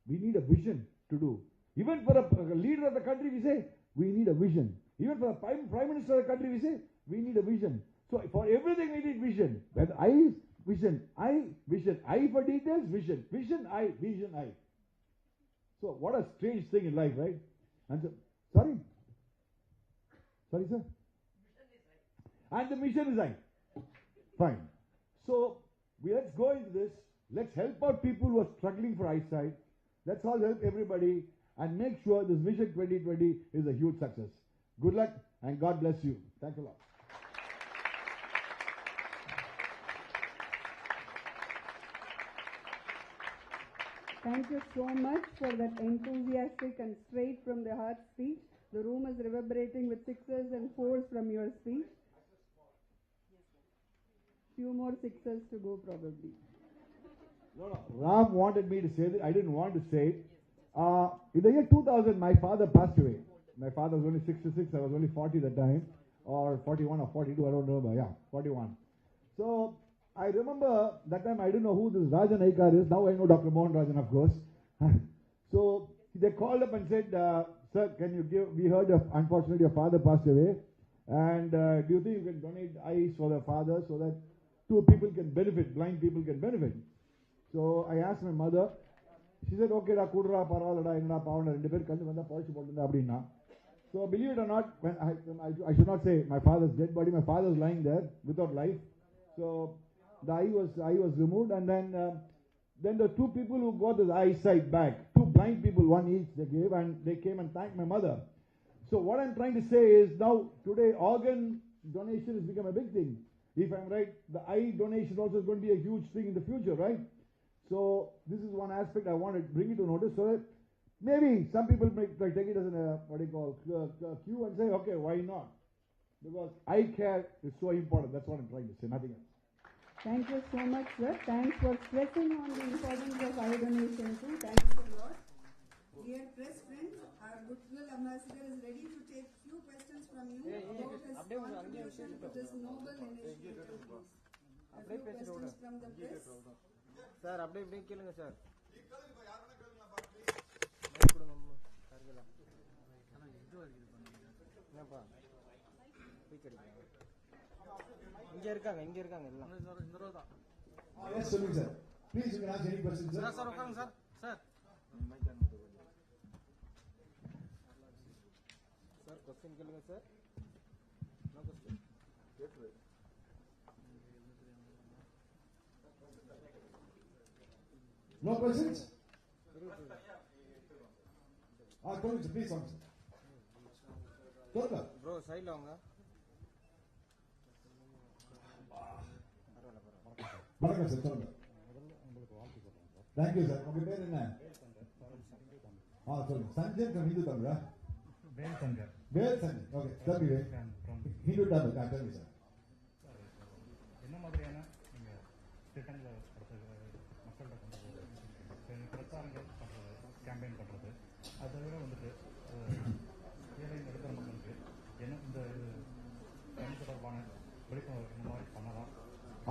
we need a vision to do. Even for a leader of the country, we say, we need a vision. Even for a prime minister of the country, we say, we need a vision. So for everything, we need vision. When I vision, I for details, vision, I. So what a strange thing in life, right? And so, sorry, sir. And the mission is I. Fine. So let's go into this. Let's help out people who are struggling for eyesight. Let's all help everybody and make sure this Vision 2020 is a huge success. Good luck and God bless you. Thanks a lot. Thank you so much for that enthusiastic and straight from the heart speech. The room is reverberating with 6s and 4s from your speech. Few more 6s to go probably. No. Ram wanted me to say that. I didn't want to say it. In the year 2000, my father passed away. My father was only 66. I was only 40 at the time. Or 41 or 42, I don't remember. Yeah, 41. So I remember that time I didn't know who this Rajan Aikar is. Now I know Dr. Mohan Rajan, of course. So they called up and said, sir, can you give, we heard unfortunately your father passed away. And do you think you can donate eyes for the father so that two people can benefit, blind people can benefit? So I asked my mother. She said, okay, kudra paralada inna paavana rendu per kandu vanda polish pottunda appadina. So believe it or not, when I should not say my father's dead body. My father was lying there without life. So the eye was removed, and then the two people who got his eyesight back, two blind people, one each they gave, and they came and thanked my mother. So what I'm trying to say is, now today organ donation has become a big thing. If I'm right, the eye donation also is going to be a huge thing in the future, right? So this is one aspect I want to bring it to notice, so that maybe some people may take it as a cue and say, okay, why not? Because eye care is so important. That's what I'm trying to say, nothing else. Thank you so much, sir. Thanks for stressing on the importance of eye donation too. Thanks a lot. Dear press friends, our goodwill ambassador is ready to take few questions from you about his contribution to this noble initiative. A few questions from the press. Sir, update கேளுங்க sir. இங்க இருக்காங்க எல்லாம். Yes, சொல்லுங்க sir. Please, you can ask any questions, sir. Sir உட்காருங்க sir. Sir. Sir question கேளுங்க sir. No question. No questions? Please, please answer. Bro, side வாங்க. வணக்கம் sir, சொல்லுங்க. Thank you sir. உங்க பேர் என்ன? சொல்லுங்க. Sanjay from Hindu Tamil. Vel Sanjay. Okay. Tell me, Hindu Tamil. Tell me, sir. என்ன மாதிரியான நீங்க திட்டங்களை மக்கள்கிட்ட கொண்டு போகிறது, பிரச்சாரங்கள் பண்றது, கேம்பெயின் பண்றது, அதை தவிர வந்துட்டு ஏழை நடுத்தர மக்களுக்கு என்ன இந்த கண் தொடர்பான விழிப்புணர்வு இந்த மாதிரி பண்ணலாம்?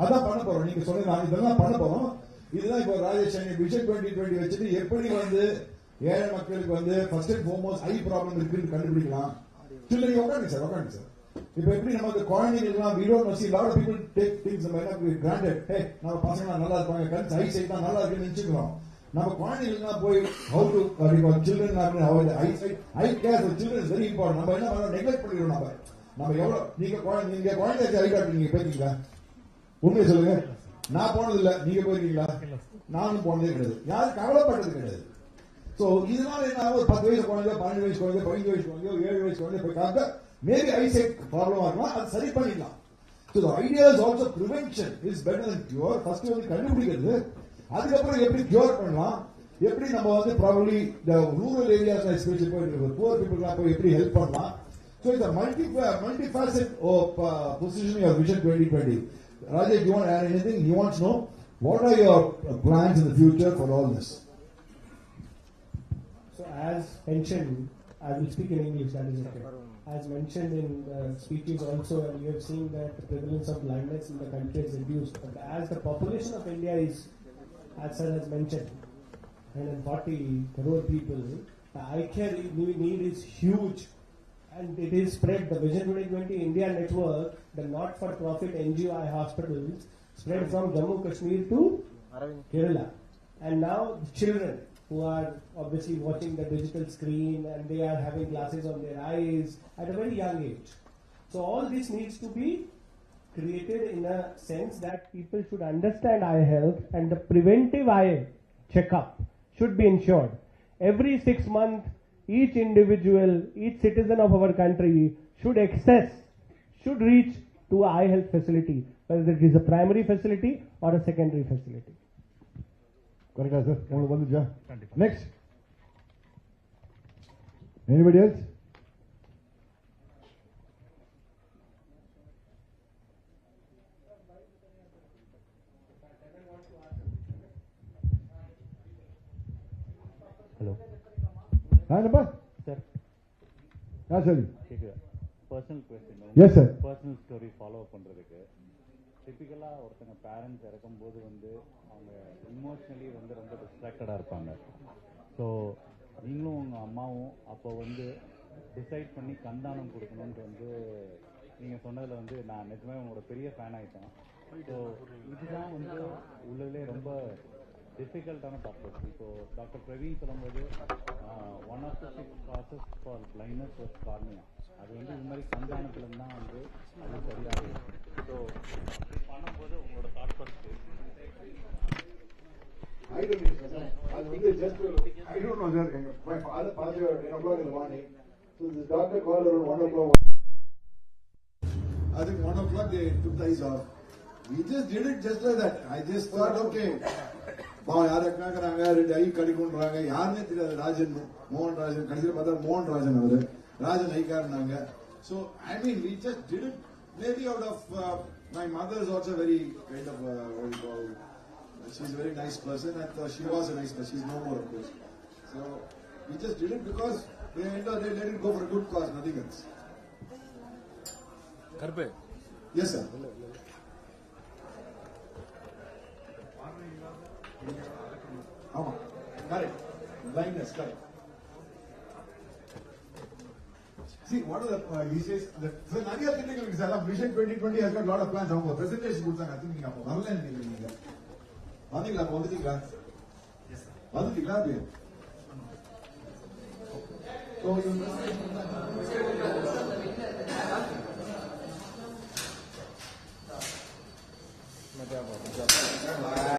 அதான் பண்ண போறோம். நீங்க சொன்னீங்க இதெல்லாம் பண்ண போறோம். இதுதான் இப்போ ராஜேஷ் விஷன் 2020 வச்சுட்டு எப்படி வந்து ஏழை மக்களுக்கு வந்து first and foremost I problem இருக்குன்னு கண்டுபிடிக்கலாம். நீங்க உட்காருங்க சார். இப்போ எப்படி நமக்கு குழந்தைகளுக்குலாம் we don't see a lot of people take things granted. Hey, நம்ம பசங்க நல்லா இருப்பாங்க, கண் ஐ சைட் தான் நல்லா இருக்குன்னு நினைச்சுக்கிறோம். நம்ம குழந்தைகளுக்குலாம் போய் how to children I care for children is very important. நம்ம என்ன பண்ணோம், நெக்லெக்ட் பண்ணிடுறோம். நம்ம எவ்வளவு நீங்க குழந்தை ஐ கார்டு நீங்க போயிருக்கீங்களா? உண்மையை சொல்லுங்க. நான் போனது இல்ல, நீங்க போயிருக்கீங்களா? நானும் போனதே கிடையாது. யாரும் கவலைப்பட்டது கிடையாது. சோ இதனால என்ன, ஒரு 10 வயசு குழந்தை, 12 வயசு குழந்தை, 15 வயசு குழந்தை, 7 வயசு குழந்தை போய் காக்க மேபி ஐசைட் ப்ராப்ளம் ஆகலாம், அது சரி பண்ணிடலாம். So the idea is also prevention is better than cure. First வந்து கண்டுபிடிக்கிறது, அதுக்கப்புறம் எப்படி கியூர் பண்ணலாம், எப்படி நம்ம வந்து probably the rural areas especially போய் poor people போய் எப்படி ஹெல்ப் பண்ணலாம். So it's a multifaceted positioning of Vision 2020. Rajesh, do you want to add anything? He wants to know what are your plans in the future for all this? So as mentioned, I will speak in English, that is okay. As mentioned in speeches also, and you have seen that the prevalence of blindness in the country is reduced. But as the population of India is, as sir has mentioned, 140 crore people, the eye care need is huge. And it is spread. The Vision 2020 India network, the not-for-profit NGO eye hospitals, spread from Jammu Kashmir to Kerala. And now the children who are obviously watching the digital screen and they are having glasses on their eyes at a very young age. So all this needs to be created in a sense that people should understand eye health, and the preventive eye checkup should be ensured. Every 6 months, each individual, each citizen of our country should reach to an eye health facility, whether it is a primary facility or a secondary facility. Correct, sir. Next. Anybody else? Hello Sir. Sir. Personal question. Yes, sir. Personal story follow பண்றதுக்கு டிபிக்கலாக ஒருத்தங்க parents இறக்கும்போது வந்து அவங்க emotionally வந்து ரொம்ப டிஸ்ட்ராக்டடாக இருப்பாங்க. So நீங்களும் உங்கள் அம்மாவும் அப்போ வந்து டிசைட் பண்ணி கண்தானம் கொடுக்கணுன்ட்டு வந்து நீங்கள் சொன்னதில் வந்து நான் நிஜமே உங்களோட பெரிய ஃபேன் ஆகிட்டேன். ஸோ இதுதான் வந்து உள்ளதுலே ரொம்ப டிஃபிகல்ட்டான டாக்டர்ஸ். இப்போ டாக்டர் பிரவீன் சொல்லும்போது one of the 6 causes for blindness was cornea. அது வந்து இது மாதிரி கண்தானத்துலேருந்து தான் வந்து அது சரியாகும். ஸோ அப்படி பண்ணும்போது உங்களோட thought process. I don't know, sir. My father passed away at 10 o'clock in the morning. So this doctor called around 1 o'clock. I think 1 o'clock they took the eyes off. We just did it just like that. I just thought, okay, யாரை கேட்கறாங்க, 2 ஐ கடிக்குன்றாங்க, யாருன்னே தெரியாது. ராஜன், மோகன் ராஜன், கடைசியில் பார்த்தா மோகன் ராஜன் அவரு, Rajan ஐக்காருனாங்க. So, I mean, we just did it maybe out of, my mother is also very kind of, what do you call, she's a very nice person, and she was a nice person, she's no more of course. So, we just did it because they let it go for a good cause, nothing else. Karpe. Yes, sir. Correct. Blindness, correct. See, what are the, he says, so Nariya thinking, Vision 2020 has got a lot of plans. Presentation good, I think, you